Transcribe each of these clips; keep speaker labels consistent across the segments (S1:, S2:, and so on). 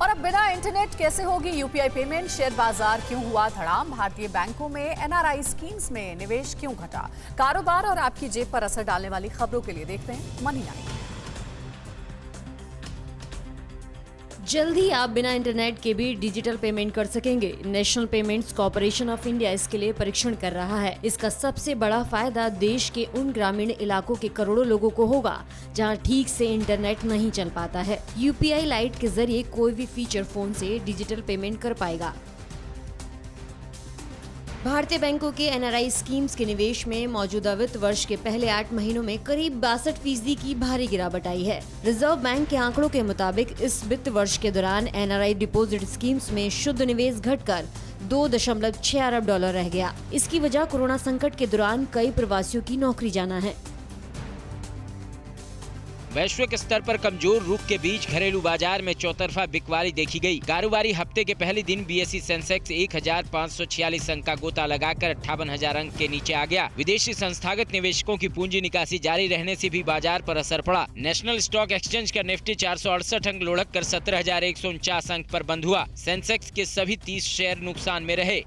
S1: और अब बिना इंटरनेट कैसे होगी यूपीआई पेमेंट? शेयर बाजार क्यों हुआ धड़ाम? भारतीय बैंकों में एनआरआई स्कीम्स में निवेश क्यों घटा? कारोबार और आपकी जेब पर असर डालने वाली खबरों के लिए देखते हैं मनी नाइन।
S2: जल्द ही आप बिना इंटरनेट के भी डिजिटल पेमेंट कर सकेंगे। National payments corporation of India इसके लिए परीक्षण कर रहा है। इसका सबसे बड़ा फायदा देश के उन ग्रामीण इलाकों के करोड़ों लोगों को होगा जहां ठीक से इंटरनेट नहीं चल पाता है। यूपीआई लाइट के जरिए कोई भी फीचर फोन से डिजिटल पेमेंट कर पाएगा। भारतीय बैंकों के एनआरआई स्कीम्स के निवेश में मौजूदा वित्त वर्ष के पहले 8 महीनों में करीब 62% की भारी गिरावट आई है। रिजर्व बैंक के आंकड़ों के मुताबिक इस वित्त वर्ष के दौरान एनआरआई डिपॉजिट स्कीम्स में शुद्ध निवेश घटकर 2.6 अरब डॉलर रह गया। इसकी वजह कोरोना संकट के दौरान कई प्रवासियों की नौकरी जाना है।
S3: वैश्विक स्तर पर कमजोर रुख के बीच घरेलू बाजार में चौतरफा बिकवाली देखी गई। कारोबारी हफ्ते के पहले दिन बीएसई सेंसेक्स 1546 अंक का गोता लगाकर 58,000 अंक के नीचे आ गया। विदेशी संस्थागत निवेशकों की पूंजी निकासी जारी रहने से भी बाजार पर असर पड़ा। नेशनल स्टॉक एक्सचेंज का निफ्टी 468 अंक लुढ़क कर 17,149 अंक पर बंद हुआ। सेंसेक्स के सभी 30 शेयर नुकसान में रहे।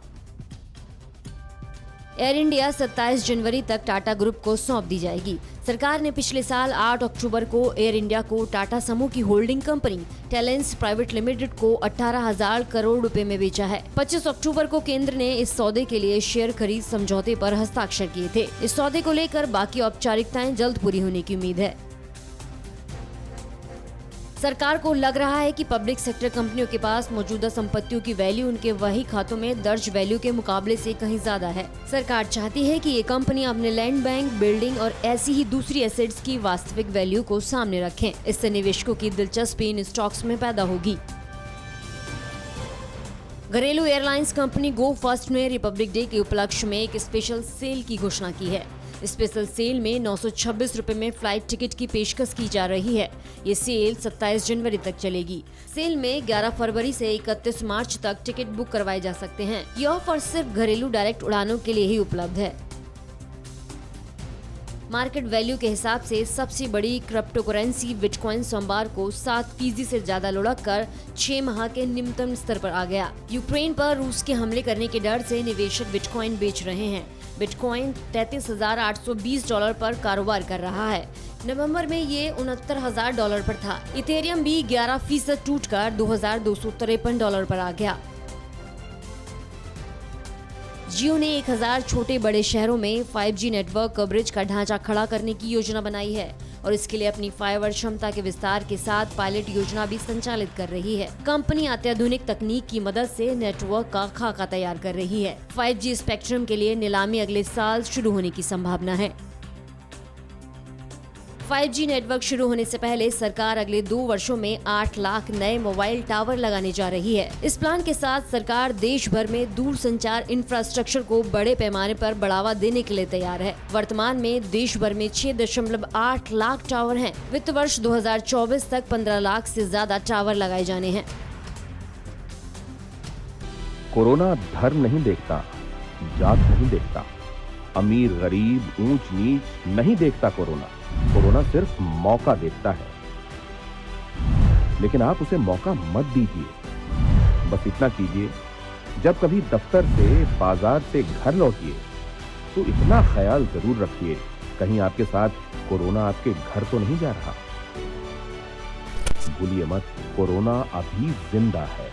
S2: एयर इंडिया 27 जनवरी तक टाटा ग्रुप को सौंप दी जाएगी। सरकार ने पिछले साल 8 अक्टूबर को एयर इंडिया को टाटा समूह की होल्डिंग कंपनी टेलेंस प्राइवेट लिमिटेड को 18,000 करोड़ रुपए में बेचा है। 25 अक्टूबर को केंद्र ने इस सौदे के लिए शेयर खरीद समझौते पर हस्ताक्षर किए थे। इस सौदे को लेकर बाकी औपचारिकताएं जल्द पूरी होने की उम्मीद है। सरकार को लग रहा है कि पब्लिक सेक्टर कंपनियों के पास मौजूदा संपत्तियों की वैल्यू उनके वही खातों में दर्ज वैल्यू के मुकाबले से कहीं ज्यादा है। सरकार चाहती है कि ये कंपनी अपने लैंड बैंक, बिल्डिंग और ऐसी ही दूसरी एसेट्स की वास्तविक वैल्यू को सामने रखें। इससे निवेशकों की दिलचस्पी इन स्टॉक्स में पैदा होगी। घरेलू एयरलाइंस कंपनी गो फर्स्ट ने रिपब्लिक डे के उपलक्ष्य में एक स्पेशल सेल की घोषणा की है। स्पेशल सेल में 926 रुपए में फ्लाइट टिकट की पेशकश की जा रही है। ये सेल 27 जनवरी तक चलेगी। सेल में 11 फरवरी से 31 मार्च तक टिकट बुक करवाए जा सकते हैं। ये ऑफर सिर्फ घरेलू डायरेक्ट उड़ानों के लिए ही उपलब्ध है। मार्केट वैल्यू के हिसाब से सबसे बड़ी क्रिप्टो करेंसी बिटकॉइन सोमवार को 7% से ज्यादा लुढ़क कर 6 माह के निम्नतम स्तर पर आ गया। यूक्रेन पर रूस के हमले करने के डर से निवेशक बिटकॉइन बेच रहे हैं। बिटकॉइन 33,820 डॉलर पर कारोबार कर रहा है। नवंबर में ये 69,000 डॉलर पर था। इथेरियम भी 11% टूटकर 2,253 डॉलर पर आ गया। जियो ने 1000 छोटे बड़े शहरों में 5G नेटवर्क कवरेज का ढांचा खड़ा करने की योजना बनाई है और इसके लिए अपनी फाइबर क्षमता के विस्तार के साथ पायलट योजना भी संचालित कर रही है। कंपनी अत्याधुनिक तकनीक की मदद से नेटवर्क का खाका तैयार कर रही है। 5G स्पेक्ट्रम के लिए नीलामी अगले साल शुरू होने की संभावना है। 5G नेटवर्क शुरू होने से पहले सरकार अगले 2 वर्षों में 8 लाख नए मोबाइल टावर लगाने जा रही है। इस प्लान के साथ सरकार देश भर में दूरसंचार इंफ्रास्ट्रक्चर को बड़े पैमाने पर बढ़ावा देने के लिए तैयार है। वर्तमान में देश भर में 6.8 लाख टावर हैं। वित्त वर्ष 2024 तक 15 लाख से ज्यादा टावर लगाए जाने हैं।
S4: कोरोना धर्म नहीं देखता, जात नहीं देखता, अमीर गरीब ऊंच नीच नहीं देखता। कोरोना सिर्फ मौका देखता है, लेकिन आप उसे मौका मत दीजिए। बस इतना कीजिए, जब कभी दफ्तर से, बाजार से घर लौटिए तो इतना ख्याल जरूर रखिए कहीं आपके साथ कोरोना आपके घर तो नहीं जा रहा। भूलिए मत, कोरोना अभी जिंदा है।